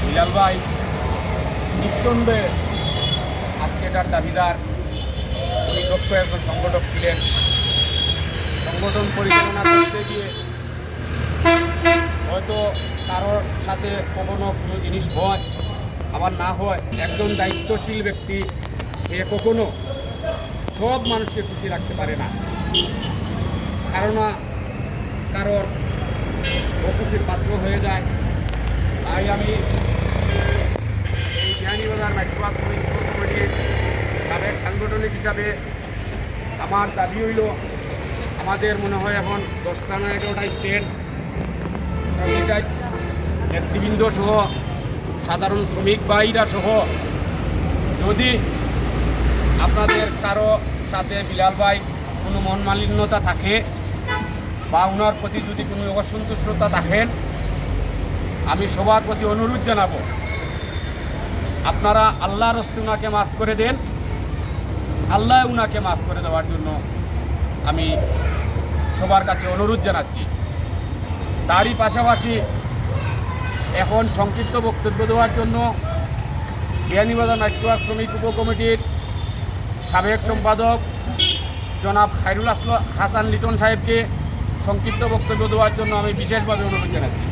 বিলাল ভাই নিঃসন্দেহে আজকে এটার দাবিদার। উনি দক্ষ একজন সংগঠক ছিলেন। সংগঠন পরিচালনা করতে গিয়ে হয়তো কারোর সাথে কখনো কোনো জিনিস হয়, আবার না হয়। একজন দায়িত্বশীল ব্যক্তি সে কখনো সব মানুষকে খুশি রাখতে পারে না, কারণ কারোর অখুশির পাত্র হয়ে যায়। তাই আমি এই বিয়ানীবাজার মাইক্রোবাস শ্রমিক কমিটির সাবেক সাংগঠনিক হিসাবে আমার দাবি হইল, আমাদের মনে হয় এখন 10টা না 11টা স্ট্যান্ড নেতৃবৃন্দ সহ সাধারণ শ্রমিক ভাইরা সহ যদি আপনাদের কারো সাথে বিলাল ভাই কোনো মন মালিন্যতা থাকে বা ওনার প্রতি যদি কোনো অসন্তুষ্টতা থাকেন, আমি সবার প্রতি অনুরোধ জানাবো, আপনারা আল্লাহর হস্তে ওনাকে মাফ করে দেন। আল্লাহ ওনাকে মাফ করে দেওয়ার জন্য আমি সবার কাছে অনুরোধ জানাচ্ছি। তারই পাশাপাশি এখন সংক্ষিপ্ত বক্তব্য দেওয়ার জন্য বিয়ানীবাজার মাইক্রোবাস শ্রমিক উপকমিটির সাবেক সম্পাদক জনাব খায়রুল হাসান লিটন সাহেবকে সংক্ষিপ্ত বক্তব্য দেওয়ার জন্য আমি বিশেষভাবে অনুরোধ জানাচ্ছি।